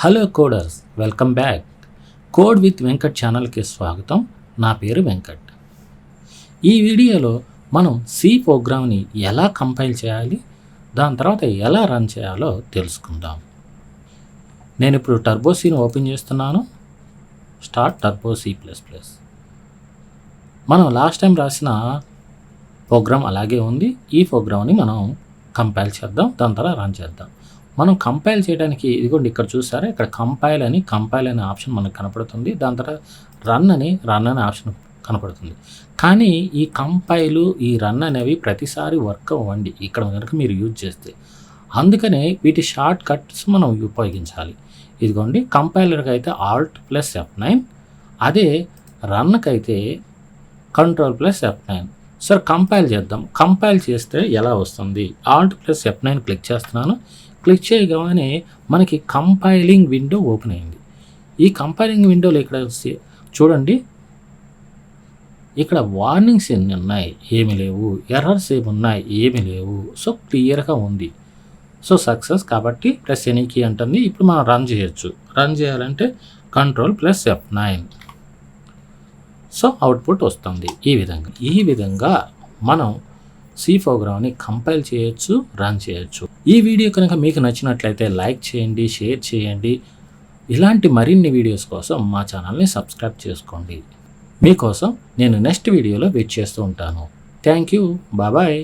Hello coders, welcome back. Code with Venkat ఛానల్కి స్వాగతం. నా పేరు వెంకట్. ఈ వీడియోలో మనం సి ప్రోగ్రామ్ని ఎలా కంపైల్ చేయాలి, దాని తర్వాత ఎలా రన్ చేయాలో తెలుసుకుందాం. నేను ఇప్పుడు టర్బో సిని ఓపెన్ చేస్తున్నాను. Start Turbo C plus plus. మనం లాస్ట్ టైం రాసిన ప్రోగ్రామ్ అలాగే ఉంది. ఈ ప్రోగ్రామ్ని మనం కంపైల్ చేద్దాం, దాని తర్వాత రన్ చేద్దాం. మనం కంపైల్ చేయడానికి ఇదిగోండి ఇక్కడ చూసారా, ఇక్కడ కంపైల్ అనే ఆప్షన్ మనకు కనపడుతుంది. దాని తర్వాత రన్ అనే ఆప్షన్ కనపడుతుంది. కానీ ఈ కంపైలు ఈ రన్ అనేవి ప్రతిసారి వర్క్ అవ్వండి ఇక్కడ కనుక మీరు యూజ్ చేస్తే. అందుకనే వీటి షార్ట్ కట్స్ మనం ఉపయోగించాలి. ఇదిగోండి కంపైలర్కి అయితే Alt+F9, అదే రన్కి అయితే Ctrl+F9. సరే కంపైల్ చేద్దాం. కంపైల్ చేస్తే ఎలా వస్తుంది? Alt+F9 క్లిక్ చేస్తున్నాను. క్లిక్ చేయగానే మనకి కంపైలింగ్ విండో ఓపెన్ అయింది. ఈ కంపైలింగ్ విండోలో ఇక్కడ చూడండి, ఇక్కడ వార్నింగ్స్ ఎన్ని ఉన్నాయి? ఏమి లేవు. ఎర్రర్స్ ఏమి ఉన్నాయి? ఏమి లేవు. సో క్లియర్గా ఉంది. సో సక్సెస్ కాబట్టి +N కీ అంటుంది. ఇప్పుడు మనం రన్ చేయొచ్చు. రన్ చేయాలంటే Ctrl+F9. సో అవుట్పుట్ వస్తుంది ఈ విధంగా మనం సి ప్రోగ్రామ్ని కంపైల్ చేయొచ్చు, రన్ చేయొచ్చు. ఈ వీడియో కనుక మీకు నచ్చినట్లయితే లైక్ చేయండి, షేర్ చేయండి. ఇలాంటి మరిన్ని వీడియోస్ కోసం మా ఛానల్ని సబ్స్క్రైబ్ చేసుకోండి. మీకోసం నేను నెక్స్ట్ వీడియోలో వెయిట్ చేస్తూ ఉంటాను. Thank you. బాయ్.